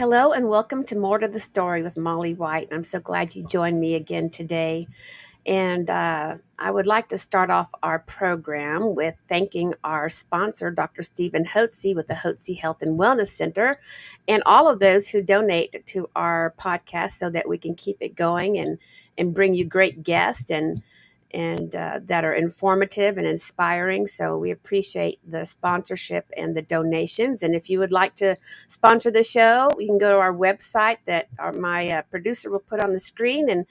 Hello and welcome to More to the Story with Molly White. I'm so glad you joined me again today. And I would like to start off our program with thanking our sponsor, Dr. Stephen Hotze with the Hotze Health and Wellness Center, and all of those who donate to our podcast so that we can keep it going and bring you great guests and that are informative and inspiring. So we appreciate the sponsorship and the donations. And if you would like to sponsor the show, you can go to our website that my producer will put on the screen,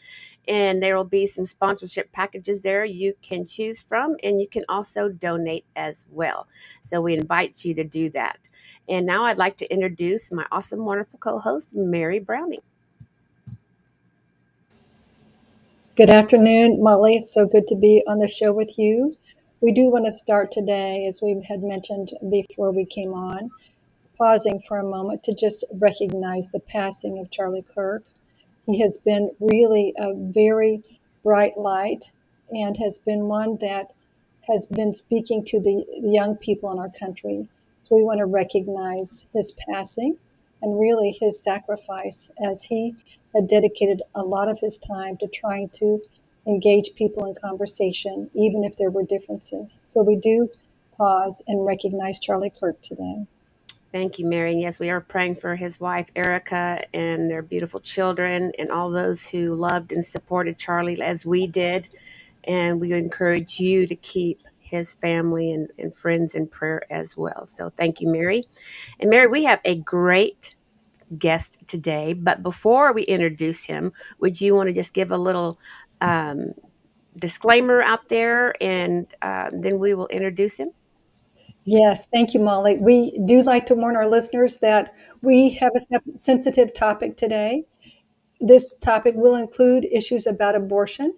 and there will be some sponsorship packages there you can choose from, and you can also donate as well. So we invite you to do that. And now I'd like to introduce my awesome, wonderful co-host, Mary Browning. Good afternoon, Molly. It's so good to be on the show with you. We do want to start today, as we had mentioned before we came on, pausing for a moment to just recognize the passing of Charlie Kirk. He has been really a very bright light and has been one that has been speaking to the young people in our country. So we want to recognize his passing and really his sacrifice, as he had dedicated a lot of his time to trying to engage people in conversation, even if there were differences. So we do pause and recognize Charlie Kirk today. Thank you, Mary. And yes, we are praying for his wife, Erica, and their beautiful children, and all those who loved and supported Charlie as we did. And we encourage you to keep his family and friends in prayer as well. So thank you, Mary. And Mary, we have a great guest today. But before we introduce him, would you want to just give a little disclaimer out there, and then we will introduce him? Yes, thank you, Molly. We do like to warn our listeners that we have a sensitive topic today. This topic will include issues about abortion,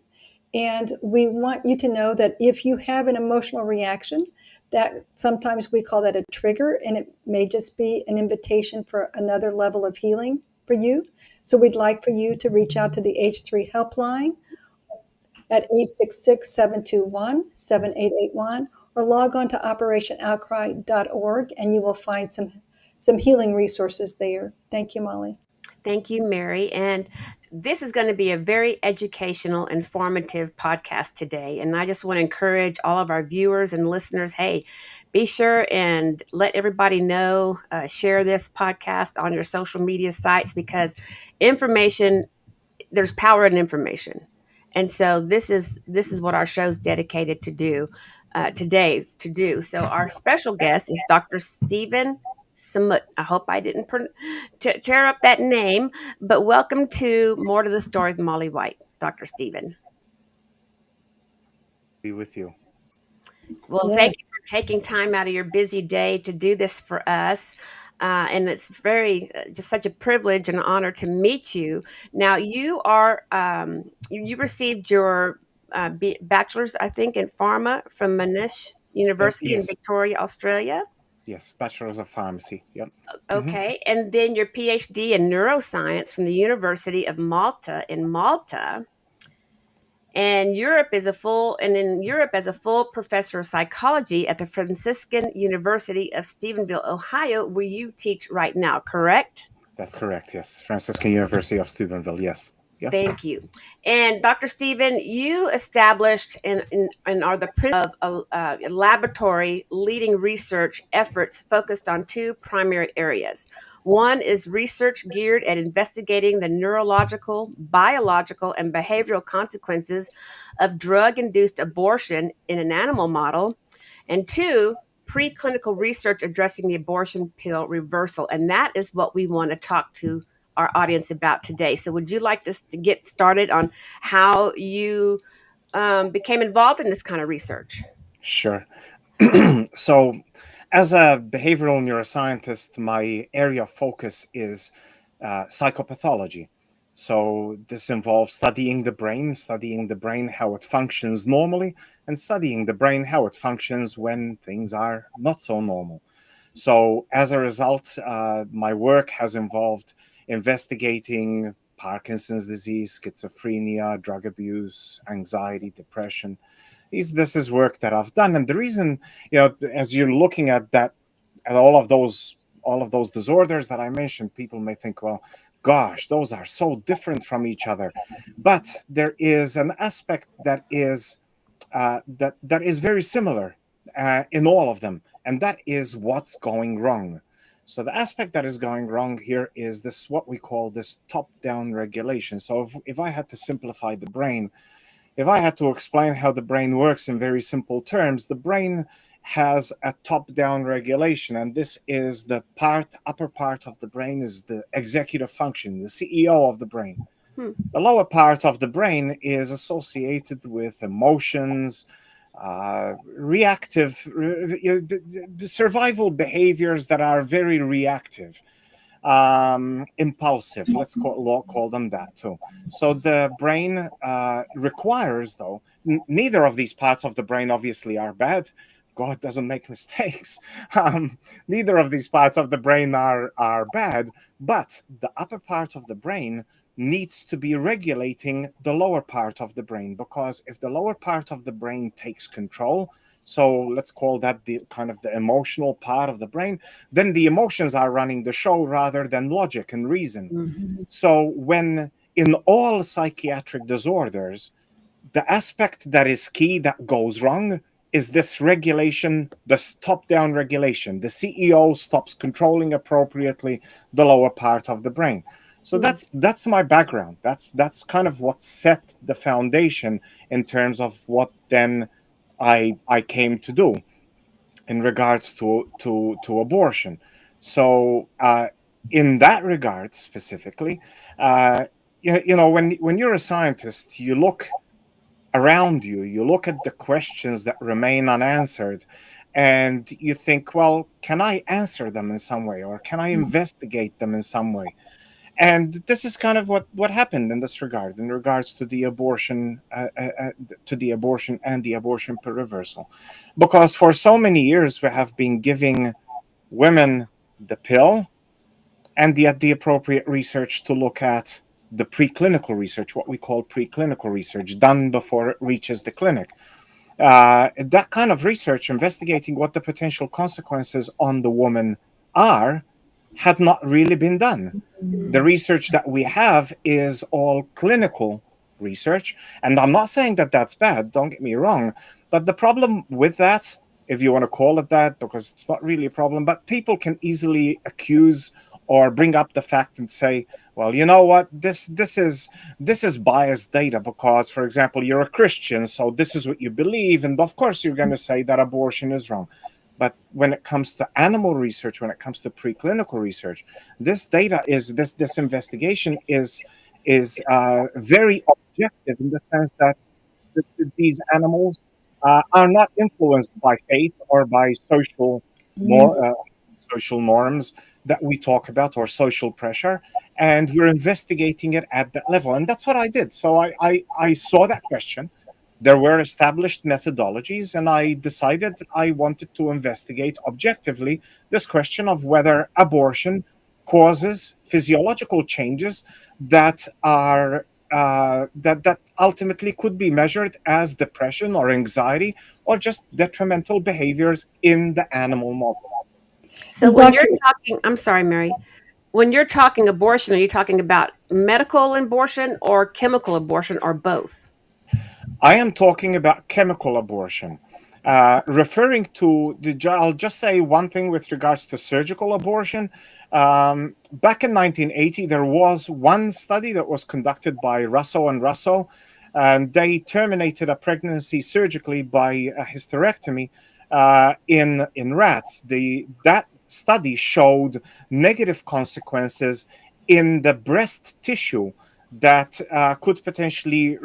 and we want you to know that if you have an emotional reaction, that sometimes we call that a trigger, and it may just be an invitation for another level of healing for you. So we'd like for you to reach out to the H3 helpline at 866-721-7881, or log on to operationoutcry.org, and you will find some healing resources there. Thank you, Molly. Thank you, Mary. And this is going to be a very educational, informative podcast today. And I just want to encourage all of our viewers and listeners, hey, be sure and let everybody know, share this podcast on your social media sites, because information, there's power in information. And so this is what our show's dedicated to do today to do. So our special guest is Dr. Stephen Sammut. I hope I didn't tear up that name, but welcome to More to the Story with Molly White, Dr. Stephen. Be with you. Well, Yes. thank you for taking time out of your busy day to do this for us. And it's very just such a privilege and honor to meet you. Now, you are you received your bachelor's, I think, in pharma from Monash University in Yes, Victoria, Australia. yes, Bachelor's of Pharmacy. Yep. hmm Okay, and then your PhD in neuroscience from the University of Malta in Malta. And Europe is a full, and in Europe as a full professor of psychology at the Franciscan University of Stephenville, Ohio, where you teach right now, correct? That's correct. Yes, Franciscan University of Steubenville. Yes. Yep. Thank you. And Dr. Stephen, you established and are the principal of a laboratory leading research efforts focused on two primary areas. One is research geared at investigating the neurological, biological, and behavioral consequences of drug induced abortion in an animal model. And two, preclinical research addressing the abortion pill reversal. And that is what we want to talk to our audience about today. So, would you like to get started on how you became involved in this kind of research? Sure. So, as a behavioral neuroscientist, my area of focus is psychopathology. So, this involves studying the brain, how it functions normally, and studying the brain, how it functions when things are not so normal. So, as a result, my work has involved investigating Parkinson's disease, schizophrenia, drug abuse, anxiety, depression. This is work that I've done, and the reason, as you're looking at that, at all of those all of those disorders that I mentioned, people may think, well, gosh, those are so different from each other. But there is an aspect that is that is very similar in all of them, and that is what's going wrong. So the aspect that is going wrong here is this what we call this top-down regulation. So if I had to simplify the brain, if I had to explain how the brain works in very simple terms, the brain has a top-down regulation, and this is the upper part of the brain is the executive function, the CEO of the brain. Hmm. The lower part of the brain is associated with emotions, reactive, survival behaviors that are very reactive, impulsive. Let's call them that too. So the brain requires, though, neither of these parts of the brain obviously are bad. God doesn't make mistakes. Neither of these parts of the brain are bad, but the upper part of the brain needs to be regulating the lower part of the brain, because if the lower part of the brain takes control, so let's call that the kind of the emotional part of the brain, then the emotions are running the show rather than logic and reason. Mhm. So when in all psychiatric disorders, the aspect that is key that goes wrong is this regulation, this top-down regulation. The CEO stops controlling appropriately the lower part of the brain. So Hmm. that's my background. That's kind of what set the foundation in terms of what then I came to do in regards to abortion. So in that regard specifically, uh, when you're a scientist, you look around you, you look at the questions that remain unanswered, and you think, well, can I answer them in some way, or can I investigate them in some way? And this is kind of what happened in this regard, in regards to the abortion and the abortion per reversal, because for so many years we have been giving women the pill, and yet the appropriate research to look at the preclinical research, what we call preclinical research, done before it reaches the clinic. That kind of research investigating what the potential consequences on the woman are had not really been done. The research that we have is all clinical research, and I'm not saying that that's bad, don't get me wrong, but the problem with that, if you want to call it that, because it's not really a problem, but people can easily accuse or bring up the fact and say, well, you know what, this is biased data because, for example, you're a Christian, so this is what you believe, and of course you're going to say that abortion is wrong. But when it comes to animal research, when it comes to preclinical research, this investigation is very objective, in the sense that these animals are not influenced by faith or by social norms that we talk about, or social pressure, and we're investigating it at that level. And that's what I did. So I saw that question. There were established methodologies, and I decided I wanted to investigate objectively this question of whether abortion causes physiological changes that are that ultimately could be measured as depression or anxiety, or just detrimental behaviors in the animal model. So when you're Doctor, talking, I'm sorry, Mary. When you're talking abortion, are you talking about medical abortion or chemical abortion or both? I am talking about chemical abortion. Referring to I'll just say one thing with regards to surgical abortion. Back in 1980, there was one study that was conducted by Russo and Russo, and they terminated a pregnancy surgically by a hysterectomy in rats. That study showed negative consequences in the breast tissue that could potentially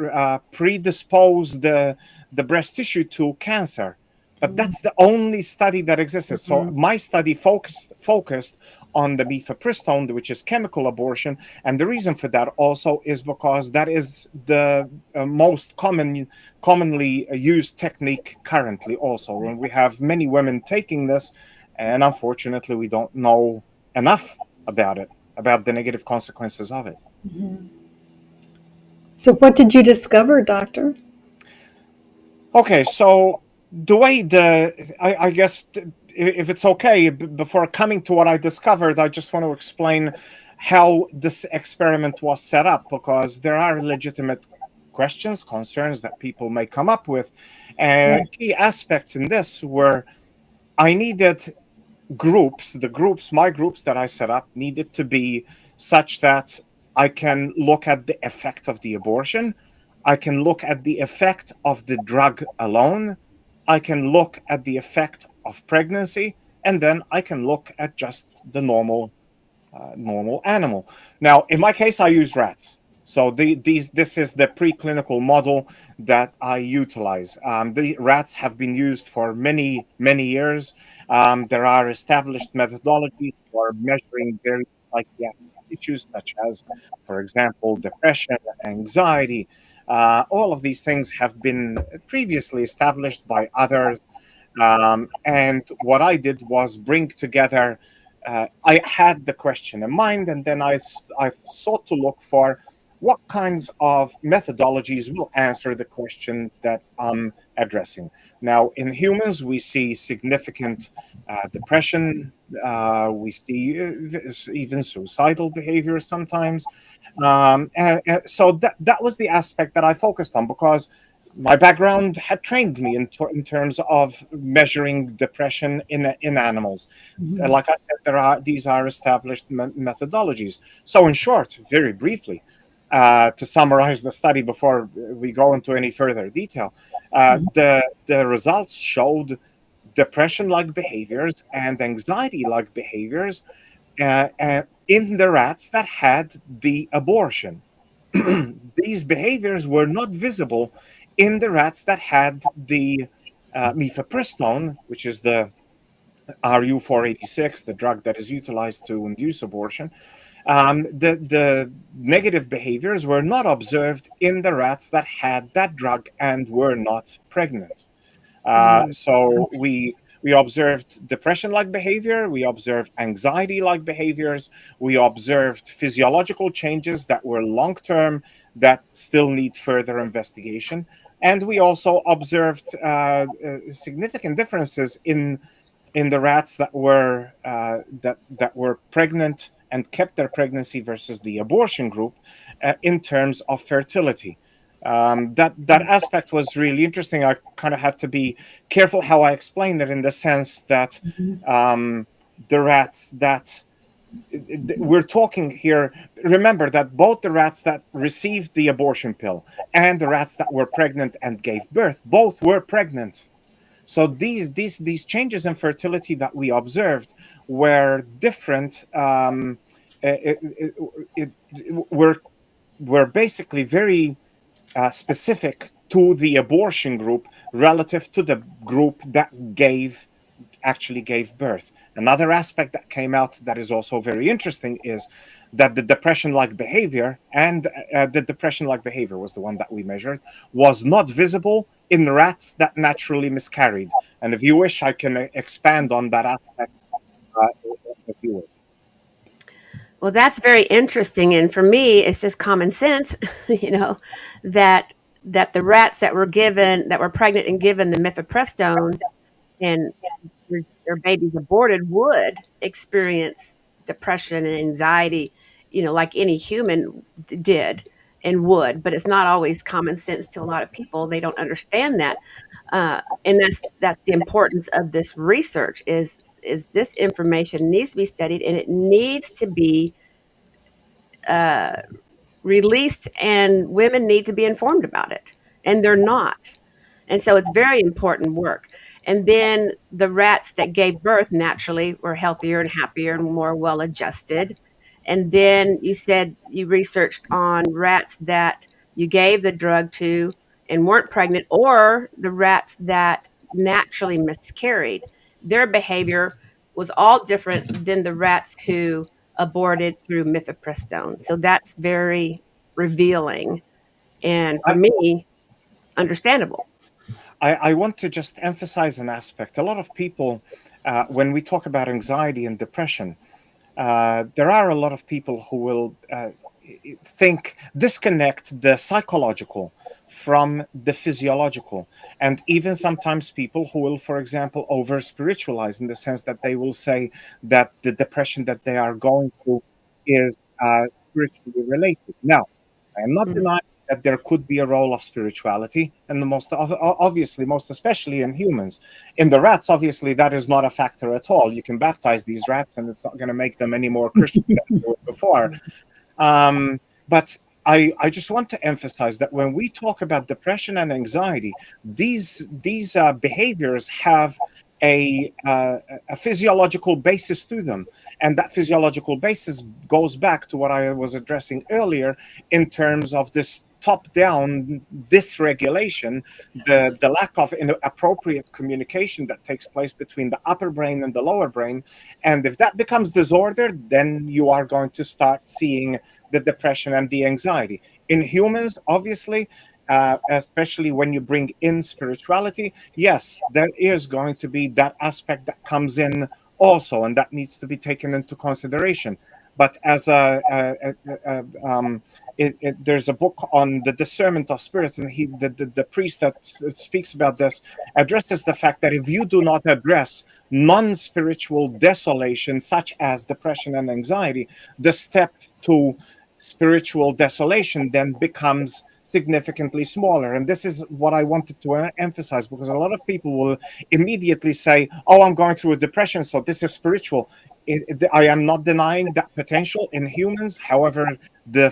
predispose the breast tissue to cancer. But that's the only study that existed. So Mhm. my study focused on the mifepristone, which is chemical abortion, and the reason for that also is because that is the most commonly used technique currently. Also, when we have many women taking this, and unfortunately, we don't know enough about it, about the negative consequences of it. so what did you discover, doctor? Okay, so the way I guess if it's okay, before coming to what I discovered, I just want to explain how this experiment was set up, because there are legitimate questions, concerns that people may come up with. Yeah. And key aspects in this were, I needed my groups that I set up needed to be such that I can look at the effect of the abortion, I can look at the effect of the drug alone, I can look at the effect of pregnancy, and then I can look at just the normal animal. Now, in my case, I use rats. So this is the preclinical model that I utilize. The rats have been used for many years. There are established methodologies for measuring various psychiatric issues, such as, for example, depression, anxiety. All of these things have been previously established by others, and what I did was bring together. I had the question in mind, and then I sought to look for what kinds of methodologies will answer the question that I'm addressing. Now, in humans, we see significant depression. We see even suicidal behavior sometimes. So that was the aspect that I focused on, because my background had trained me in terms of measuring depression in animals. Mhm. Like I said, these are established methodologies. So, in short, very briefly, to summarize the study before we go into any further detail, Mhm. the results showed depression-like behaviors and anxiety-like behaviors in the rats that had the abortion. These behaviors were not visible in the rats that had the mifepristone, which is the RU486, the drug that is utilized to induce abortion. The negative behaviors were not observed in the rats that had that drug and were not pregnant. Mm. So we observed depression-like behavior, we observed anxiety-like behaviors, we observed physiological changes that were long-term that still need further investigation, and we also observed significant differences in the rats that were pregnant and kept their pregnancy versus the abortion group in terms of fertility. That aspect was really interesting. I kind of have to be careful how I explain it, in the sense that Mhm. um, the rats that we're talking here, remember that both the rats that received the abortion pill and the rats that were pregnant and gave birth, both were pregnant. So these changes in fertility that we observed were different. Were basically very specific to the abortion group relative to the group that actually gave birth. Another aspect that came out that is also very interesting is that the depression-like behavior, and the depression-like behavior was the one that we measured, was not visible in rats that naturally miscarried. And if you wish, I can expand on that aspect uh, if you wish. Well, that's very interesting, and for me, it's just common sense, you know, that the rats that were pregnant and given the mifepristone and their babies aborted would experience depression and anxiety, like any human did and would. But it's not always common sense to a lot of people. They don't understand that, and that's the importance of this research. Is this information needs to be studied and it needs to be uh, released, and women need to be informed about it, and they're not. And so it's very important work. And then the rats that gave birth naturally were healthier and happier and more well adjusted. And then you said you researched on rats that you gave the drug to and weren't pregnant, or the rats that naturally miscarried. Their behavior was all different than the rats who aborted through mifepristone. So that's very revealing, and for I, me, understandable. I want to just emphasize an aspect. A lot of people, when we talk about anxiety and depression, there are a lot of people who will disconnect the psychological from the physiological. And even sometimes people who will, for example, over spiritualize, in the sense that they will say that the depression that they are going through is spiritually related. Now, I am not Mhm. denying that there could be a role of spirituality, and the obviously, most especially in humans. In the rats, obviously, that is not a factor at all. You can baptize these rats, and it's not going to make them any more Christian than they were before. But I just want to emphasize that when we talk about depression and anxiety, these behaviors have a physiological basis to them, and that physiological basis goes back to what I was addressing earlier in terms of this top-down dysregulation, the lack of appropriate communication that takes place between the upper brain and the lower brain. And if that becomes disordered, then you are going to start seeing the depression and the anxiety. In humans, obviously, especially when you bring in spirituality, yes, there is going to be that aspect that comes in also, and that needs to be taken into consideration. But as there's a book on the discernment of spirits, and the priest that speaks about this addresses the fact that if you do not address non-spiritual desolation, such as depression and anxiety, the step to spiritual desolation then becomes significantly smaller. And this is what I wanted to emphasize, because a lot of people will immediately say, oh, I'm going through a depression, so this is spiritual. I am not denying that potential in humans. However, the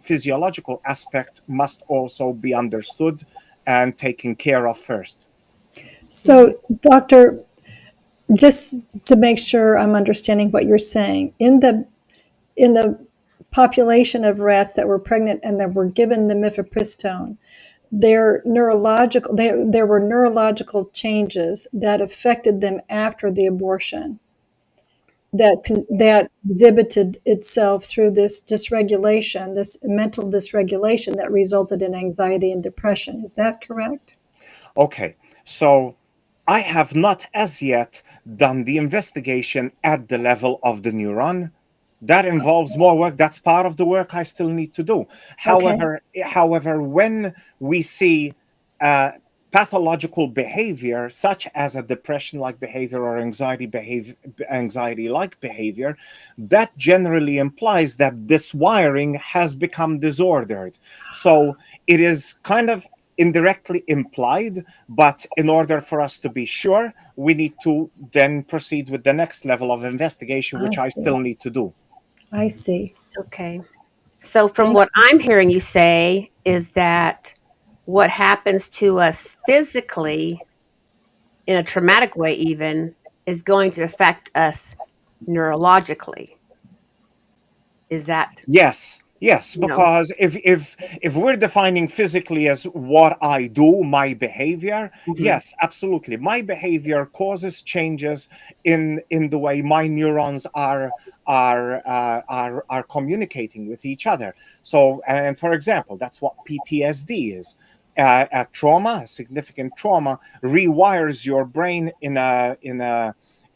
physiological aspect must also be understood and taken care of first. Mhm. So, doctor, just to make sure I'm understanding what you're saying, in the population of rats that were pregnant and that were given the mifepristone, there were neurological changes that affected them after the abortion that exhibited itself through this dysregulation, this mental dysregulation that resulted in anxiety and depression. Is that correct? Okay, so I have not as yet done the investigation at the level of the neuron. That involves more work. That's part of the work I still need to do. Okay. However, when we see uh, pathological behavior, such as a depression-like behavior or anxiety-like behavior, that generally implies that this wiring has become disordered. So it is kind of indirectly implied, but in order for us to be sure, we need to then proceed with the next level of investigation, I which I still see. need to do. I see. Okay. So, from Thank what I'm hearing you say, is that what happens to us physically, in a traumatic way, even, is going to affect us neurologically. Is that, Yes, yes, you know? because if we're defining physically as what I do, my behavior, Mhm. yes, absolutely. My behavior causes changes in the way my neurons are communicating with each other. So, and for example, that's what PTSD is. A trauma, a significant trauma, rewires your brain in a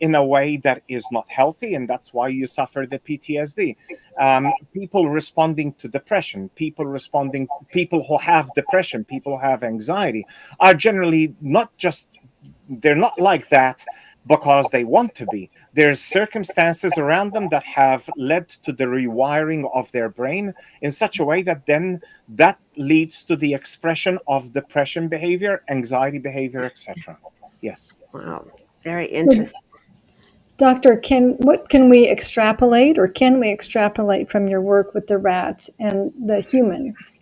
way that is not healthy, and that's why you suffer the PTSD. People responding to depression, people who have depression, people who have anxiety, are generally not just, they're not like that because they want to be. There's circumstances around them that have led to the rewiring of their brain in such a way that then that leads to the expression of depression behavior, anxiety behavior, etc. Yes. Wow. Very so. interesting. Doctor, can we extrapolate, or can we extrapolate from your work with the rats and the humans?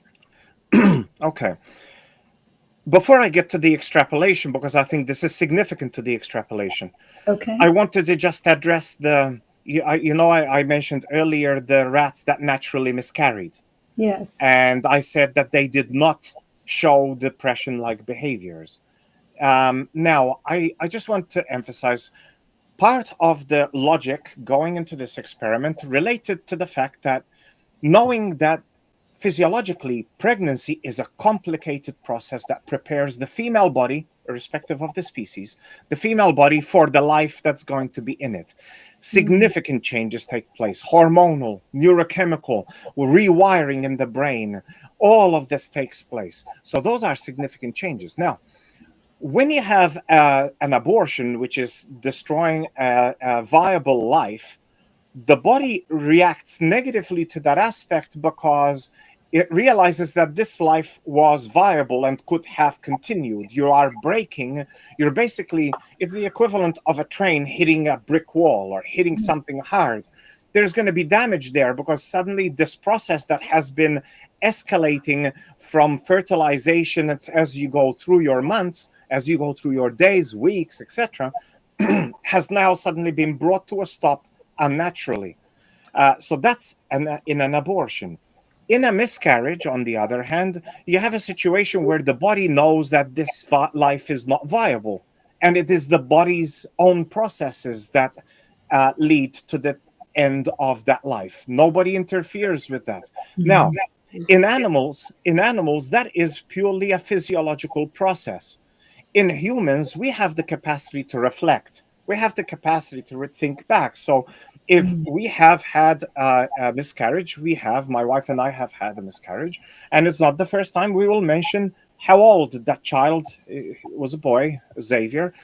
Okay. Before I get to the extrapolation, because I think this is significant to the extrapolation, I Okay. wanted to just address I mentioned earlier the rats that naturally miscarried. Yes. And I said that they did not show depression like behaviors. Now, I just want to emphasize part of the logic going into this experiment related to the fact that knowing that physiologically, pregnancy is a complicated process that prepares the female body, irrespective of the species, the female body for the life that's going to be in it. Mm, Significant changes take place, hormonal, neurochemical, rewiring in the brain. All of this takes place. So those are significant changes. Now, when you have an abortion, which is destroying a viable life, the body reacts negatively to that aspect because it realizes that this life was viable and could have continued. You are breaking, you're basically, it's the equivalent of a train hitting a brick wall or hitting mm, something hard. There's going to be damage there because suddenly this process that has been escalating from fertilization as you go through your months, as you go through your days, weeks, etc., has now suddenly been brought to a stop unnaturally. So that's in an abortion. In a miscarriage, on the other hand, you have a situation where the body knows that this life is not viable, and it is the body's own processes that lead to the end of that life. Nobody interferes with that. Now, mhm, in animals, that is purely a physiological process. In humans, we have the capacity to reflect. We have the capacity to think back. So, if mm, we have had a miscarriage, my wife and I have had a miscarriage, and it's not the first time. We will mention how old that child was, a boy, Xavier.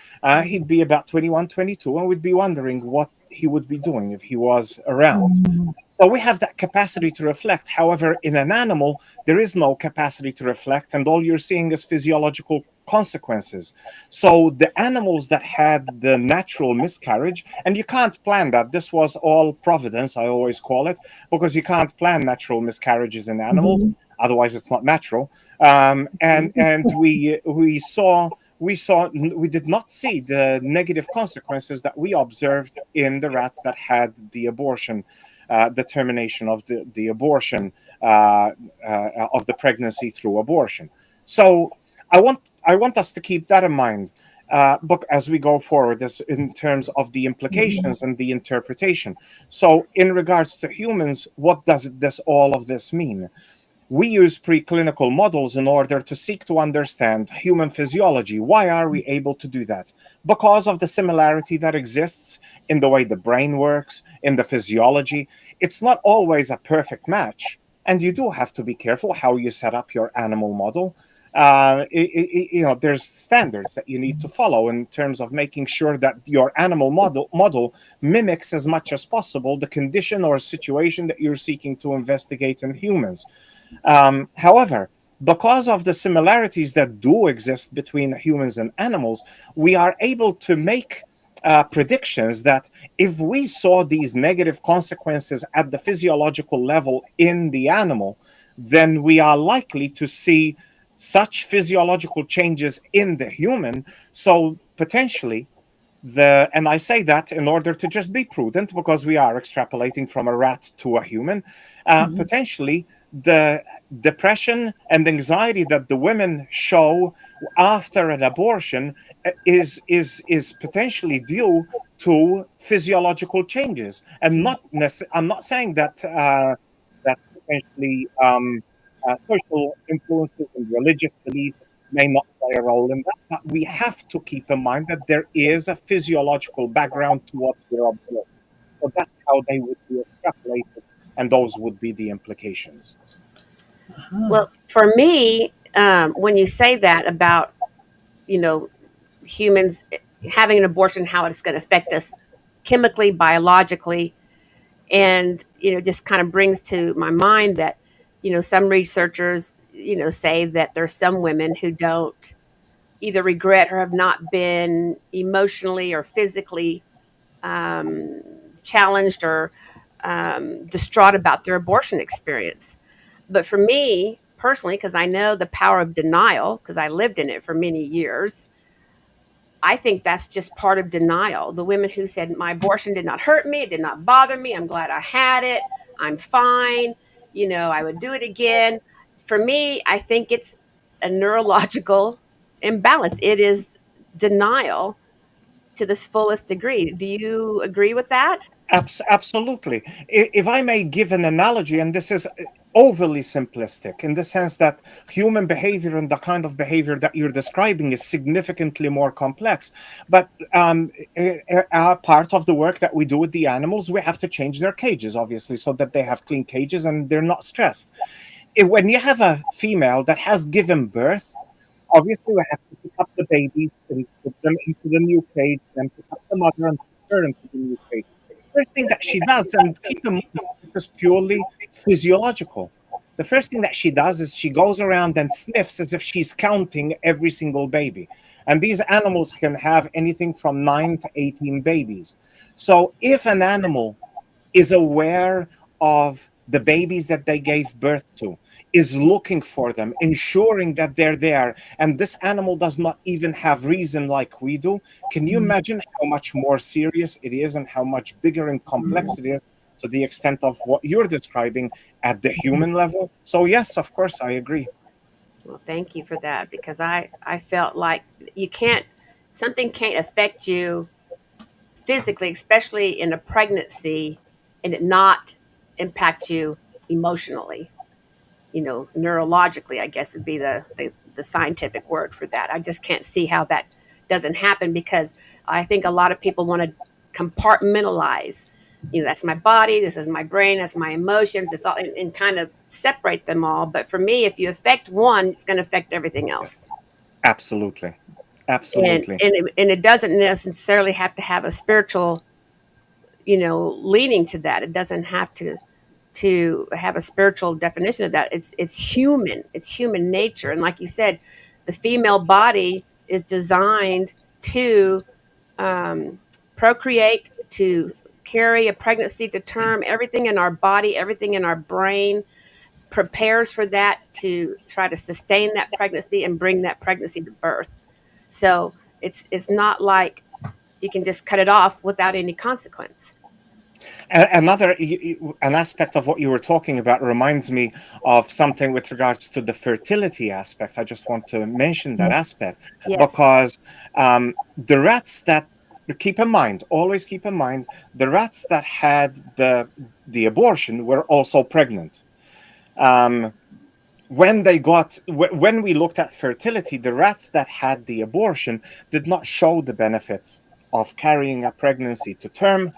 He'd be about 21, 22, and we'd be wondering what he would be doing if he was around. mhm, So we have that capacity to reflect. However, in an animal, there is no capacity to reflect, and all you're seeing is physiological consequences. So the animals that had the natural miscarriage, and you can't plan that. This was all providence, I always call it, because you can't plan natural miscarriages in animals. mhm, Otherwise, it's not natural. And we did not see the negative consequences that we observed in the rats that had the abortion, the termination of the abortion, of the pregnancy through abortion. So I want us to keep that in mind, but as we go forward, as in terms of the mhm, implications and the interpretation. So, in regards to humans, what does this all of this mean? We use preclinical models in order to seek to understand human physiology. Why are we able to do that? Because of the similarity that exists in the way the brain works, in the physiology. It's not always a perfect match, and you do have to be careful how you set up your animal model. There's standards that you need to follow in terms of making sure that your animal model mimics as much as possible the condition or situation that you're seeking to investigate in humans. However, because of the similarities that do exist between humans and animals, we are able to make predictions that if we saw these negative consequences at the physiological level in the animal, then we are likely to see such physiological changes in the human. So potentially, and I say that in order to just be prudent because we are extrapolating from a rat to a human. mhm, Potentially, the depression and anxiety that the women show after an abortion is potentially due to physiological changes, and I'm not saying that potentially social influences and religious beliefs may not play a role in that, but we have to keep in mind that there is a physiological background to what we're observing. So that's how they would be extrapolated, and those would be the implications. uh-huh, Well, for me, when you say that about, you know, humans having an abortion, how it's going to affect us chemically, biologically, and just kind of brings to my mind that some researchers say that there's some women who don't either regret or have not been emotionally or physically um, challenged or distraught about their abortion experience. But for me personally, because I know the power of denial, because I lived in it for many years, I think that's just part of denial. The women who said, my abortion did not hurt me, it did not bother me, I'm glad I had it, I'm fine, I would do it again. For me, I think it's a neurological imbalance. It is denial to the fullest degree. Do you agree with that? Absolutely. If I may give an analogy, and this is overly simplistic in the sense that human behavior and the kind of behavior that you're describing is significantly more complex. But part of the work that we do with the animals, we have to change their cages, obviously, so that they have clean cages and they're not stressed. When you have a female that has given birth, obviously we have to pick up the babies and put them into the new cage, then pick up the mother and put her into the new cage. First thing that she does, and keep in mind, this is purely physiological. The first thing that she does is she goes around and sniffs as if she's counting every single baby. And these animals can have anything from 9 to 18 babies. So if an animal is aware of the babies that they gave birth to, is looking for them, ensuring that they're there, and this animal does not even have reason like we do, can you imagine how much more serious it is and how much bigger and complex it is to the extent of what you're describing at the human level? So, yes, of course, I agree. Well, thank you for that because I felt like you can't something can't affect you physically, especially in a pregnancy, and it not impact you emotionally. Neurologically, I guess would be the scientific word for that. I just can't see how that doesn't happen because I think a lot of people want to compartmentalize. That's my body, this is my brain, that's my emotions. It's all and kind of separate them all. But for me, if you affect one, it's going to affect everything else. Absolutely. And Absolutely. and it doesn't necessarily have to have a spiritual, leaning to that. It doesn't have to have a spiritual definition of that. It's human. It's human nature. And like you said, the female body is designed to procreate, to carry a pregnancy to term. Everything in our body, everything in our brain prepares for that to try to sustain that pregnancy and bring that pregnancy to birth. So it's not like you can just cut it off without any consequence. Another an aspect of what you were talking about reminds me of something with regards to the fertility aspect. I just want to mention that Yes. aspect Yes. because the rats that keep in mind, always keep in mind, the rats that had the abortion were also pregnant. Um, when we looked at fertility, the rats that had the abortion did not show the benefits of carrying a pregnancy to term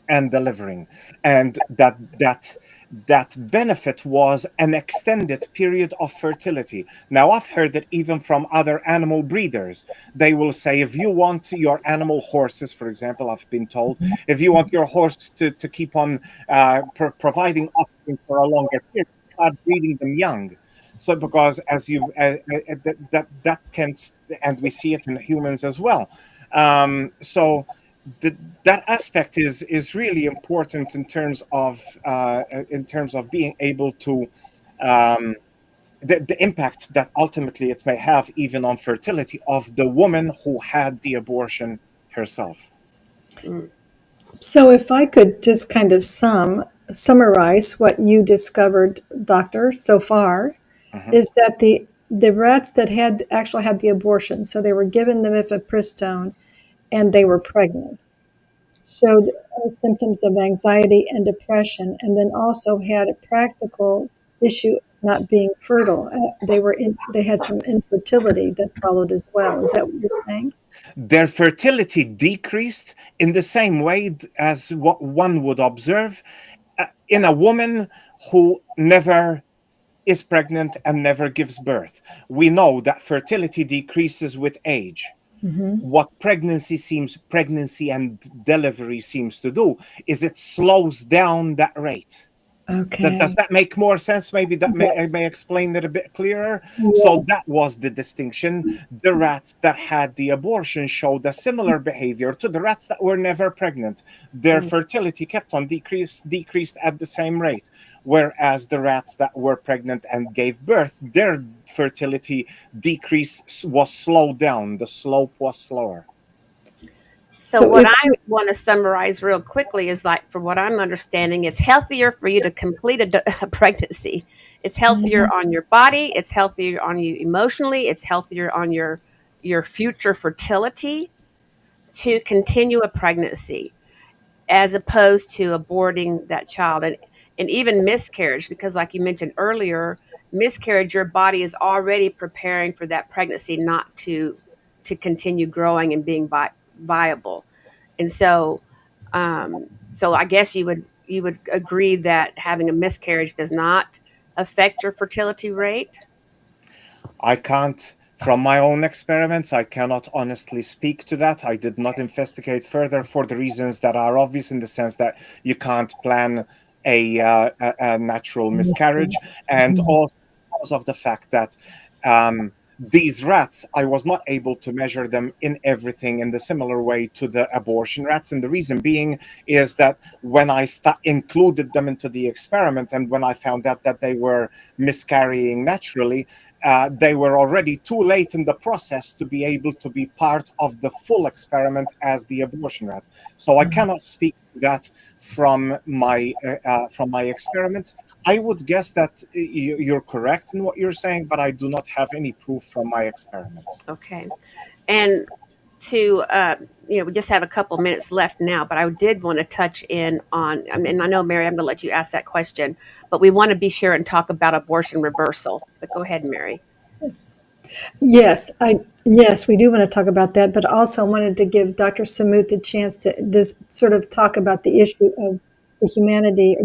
and delivering, and that benefit was an extended period of fertility. Now I've heard that even from other animal breeders, they will say, if you want your animal, horses for example, I've been told, if you want your horse to keep on providing offspring for a longer period, start breeding them young. So because as you that tends, and we see it in humans as well. So that aspect is really important in terms of being able to um, the impact that ultimately it may have even on fertility of the woman who had the abortion herself. Mm. So if I could just kind of summarize what you discovered, doctor, so far, Mhm. is that the rats that had actually had the abortion, so they were given the mifepristone and they were pregnant, showed symptoms of anxiety and depression, and then also had a practical issue of not being fertile. They had some infertility that followed as well. Is that what you're saying? Their fertility decreased in the same way as what one would observe in a woman who never is pregnant and never gives birth. We know that fertility decreases with age. Hmm. What pregnancy and delivery seems to do is it slows down that rate. Does Okay. that make more sense? Maybe I Yes. may explain it a bit clearer. So that Yes. was the distinction. The rats that had the abortion showed a similar behavior to the rats that were never pregnant. Their Mm. fertility kept on decreased at the same rate, whereas the rats that were pregnant and gave birth, their fertility decrease was slowed down. The slope was slower. So So what if I want to summarize real quickly is like, for what I'm understanding, it's healthier for you to complete a pregnancy. It's healthier Mhm. on your body. It's healthier on you emotionally. It's healthier on your future fertility to continue a pregnancy as opposed to aborting that child. and even miscarriage, because like you mentioned earlier, miscarriage, your body is already preparing for that pregnancy not to continue growing and being viable. And so so I guess you would agree that having a miscarriage does not affect your fertility rate. I can't, from my own experiments, I cannot honestly speak to that. I did not investigate further for the reasons that are obvious, in the sense that you can't plan a natural miscarriage, and Mhm. also because of the fact that these rats, I was not able to measure them in everything in the similar way to the abortion rats. And the reason being is that when I included them into the experiment, and when I found out that they were miscarrying naturally, they were already too late in the process to be able to be part of the full experiment as the abortion rats. So I cannot speak to that from my experiments. I would guess that you're correct in what you're saying, but I do not have any proof from my experiments. Okay. And to we just have a couple minutes left now, but I did want to touch in on, I mean, I know, Mary, I'm going to let you ask that question, but we want to be sure and talk about abortion reversal. But go ahead, Mary. Yes, we do want to talk about that, but also I wanted to give Dr. Sammut the chance to just sort of talk about the issue of the humanity,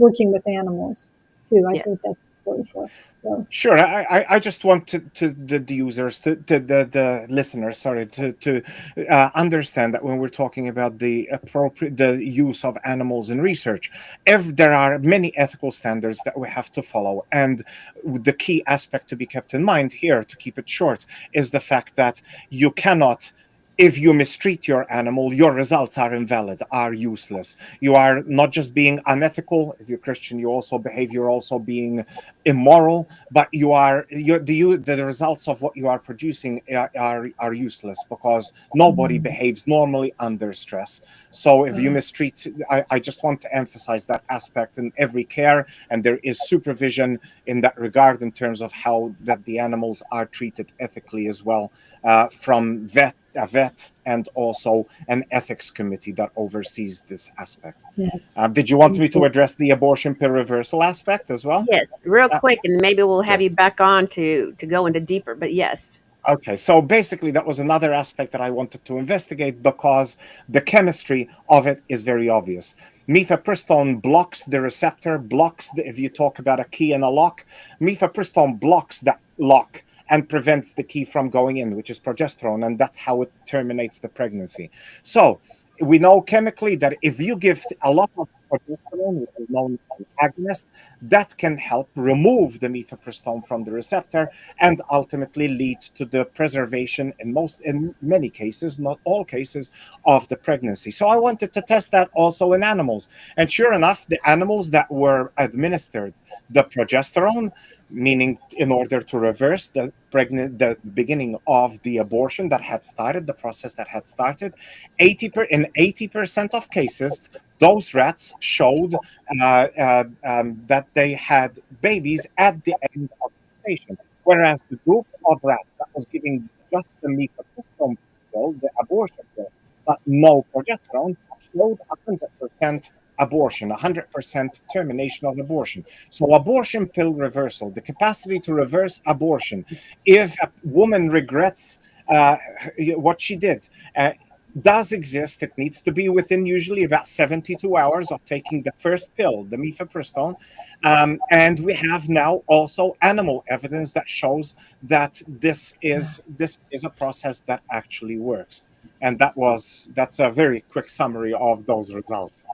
working with animals too. I think Yes. that's important for us. So, Sure. I just want to the users, to the listeners, sorry, to understand that when we're talking about the use of animals in research, there are many ethical standards that we have to follow. And the key aspect to be kept in mind here, to keep it short, is the fact that you cannot, if you mistreat your animal, your results are invalid, are useless. You are not just being unethical. If you're Christian, you're also being immoral, but the results of what you are producing are useless, because nobody behaves normally under stress. So if you mistreat, I just want to emphasize that aspect in every care, and there is supervision in that regard, in terms of how that the animals are treated ethically as well, from a vet, and also an ethics committee that oversees this aspect. yes. Did you want me to address the abortion pill reversal aspect as well? Yes, real Uh, quick, and maybe we'll have sure. you back on to go into deeper. But yes. Okay, so basically, that was another aspect that I wanted to investigate, because the chemistry of it is very obvious. Mifepristone blocks the receptor, if you talk about a key and a lock, mifepristone blocks that lock and prevents the key from going in, which is progesterone, and that's how it terminates the pregnancy. So we know chemically that if you give a lot of progesterone, which is known as an agonist, that can help remove the mifepristone from the receptor, and ultimately lead to the preservation, in many cases, not all cases, of the pregnancy. So I wanted to test that also in animals, and sure enough, the animals that were administered the progesterone, meaning in order to reverse the beginning of the abortion that had started, the process that had started, in 80% of cases, those rats showed that they had babies at the end of the station. Whereas the group of rats that was giving just the mifepristone pill, the abortion pill, but no progesterone, showed 100% abortion, 100% termination of abortion. So, abortion pill reversal, the capacity to reverse abortion, if a woman regrets what she did, does exist. It needs to be within usually about 72 hours of taking the first pill, the mifepristone. And we have now also animal evidence that shows that this is a process that actually works. And that's a very quick summary of those results.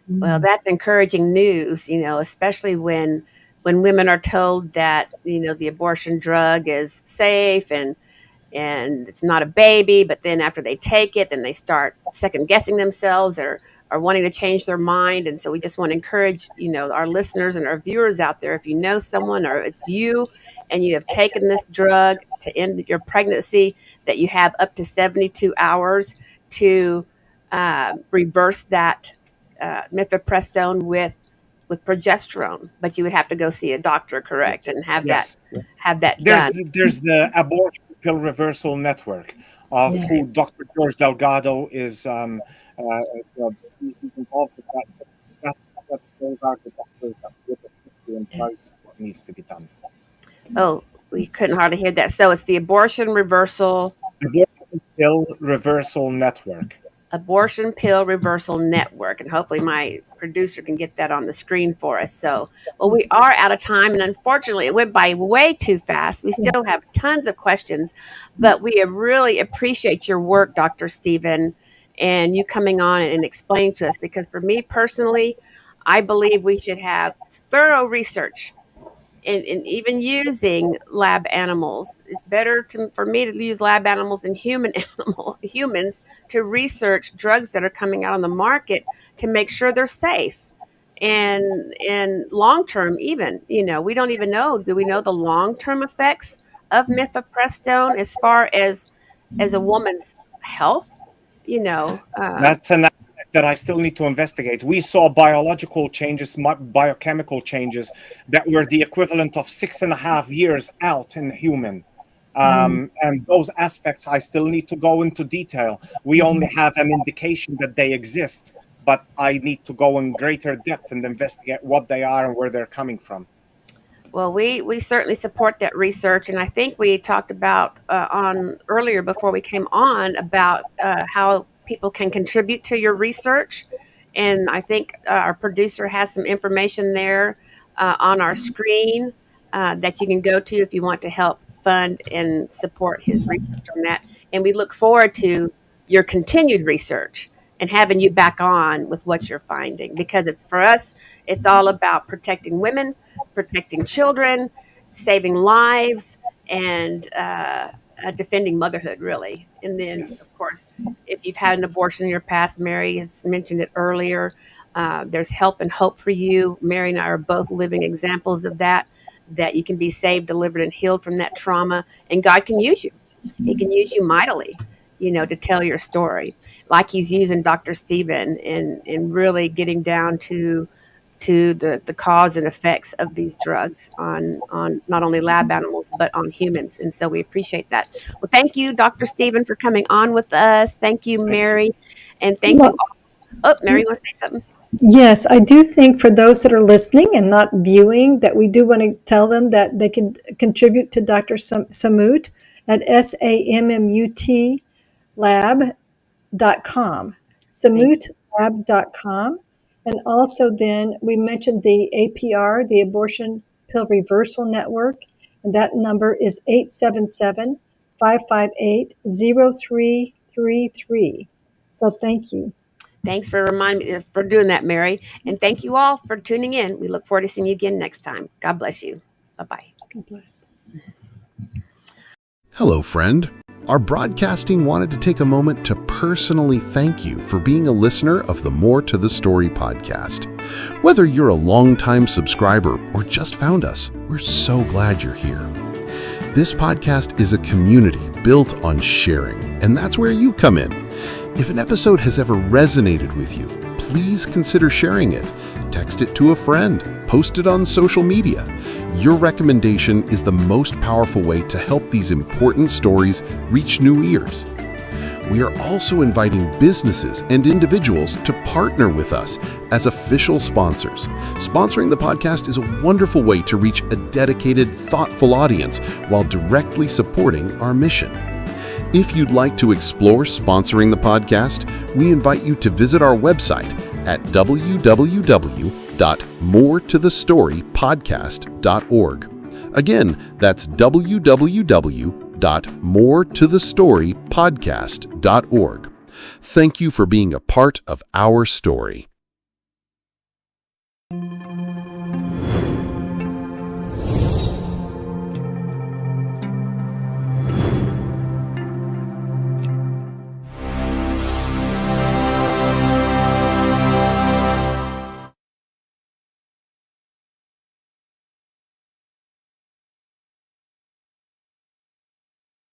Well, that's encouraging news, especially when women are told that, the abortion drug is safe and it's not a baby, but then after they take it, then they start second guessing themselves or wanting to change their mind. And so we just want to encourage, our listeners and our viewers out there, if you know someone or it's you and you have taken this drug to end your pregnancy, that you have up to 72 hours to reverse that mifepristone with progesterone, but you would have to go see a doctor, correct, Yes. and have that Yes. done. There's the abortion pill reversal network, of who Yes. Dr. George Delgado is. Uh, he's involved with that those are the doctors that would assist you and tell you Yes. what needs to be done. Oh, we couldn't hardly hear that. So it's the Abortion Pill Reversal Network. Abortion Pill Reversal Network. And hopefully my producer can get that on the screen for us. So, well, we Yes. are out of time. And unfortunately, it went by way too fast. We still Yes. have tons of questions, but we really appreciate your work, Dr. Stephen, and you coming on and explaining to us. Because for me personally, I believe we should have thorough research and even using lab animals. It's better for me to use lab animals than humans to research drugs that are coming out on the market to make sure they're safe and long term. Even we don't even know. Do we know the long term effects of mifepristone as far as a woman's health? You know, uh, That's an aspect that I still need to investigate. We saw biological changes, biochemical changes that were the equivalent of 6.5 years out in human. Mm. And those aspects I still need to go into detail. We only Mhm. have an indication that they exist, but I need to go in greater depth and investigate what they are and where they're coming from. Well, we certainly support that research, and I think we talked about on earlier before we came on about how people can contribute to your research, and I think our producer has some information there on our screen that you can go to if you want to help fund and support his research on that. And we look forward to your continued research and having you back on with what you're finding, because it's for us, it's all about protecting women, protecting children, saving lives, and defending motherhood, really. And then, Yes. of course, if you've had an abortion in your past, Mary has mentioned it earlier. There's help and hope for you. Mary and I are both living examples of that. That you can be saved, delivered, and healed from that trauma, and God can use you. He can use you mightily, to tell your story, like He's using Dr. Stephen and really getting down to the cause and effects of these drugs on not only lab animals but on humans. And so we appreciate that. Well, thank you, Dr. Stephen, for coming on with us. Thank you, Thank you. Mary, and thank you Well, all. Oh, Mary, you want to say something? yes, I do think for those that are listening and not viewing, that we do want to tell them that they can contribute to Dr. Sammut at SAMMUT lab.com, Thank sammutlab.com. And also then we mentioned the APR, the Abortion Pill Reversal Network, and that number is 877-558-0333. So thank you. Thanks for reminding me for doing that, Mary. And thank you all for tuning in. We look forward to seeing you again next time. God bless you. Bye bye. God bless. Hello, friend. Our broadcasting wanted to take a moment to personally thank you for being a listener of the More to the Story podcast. Whether you're a longtime subscriber or just found us, we're so glad you're here. This podcast is a community built on sharing, and that's where you come in. If an episode has ever resonated with you, please consider sharing it. Text it to a friend, post it on social media. Your recommendation is the most powerful way to help these important stories reach new ears. We are also inviting businesses and individuals to partner with us as official sponsors. Sponsoring the podcast is a wonderful way to reach a dedicated, thoughtful audience while directly supporting our mission. If you'd like to explore sponsoring the podcast, we invite you to visit our website at www.moretothestorypodcast.org. Again, that's www.moretothestorypodcast.org. Thank you for being a part of our story.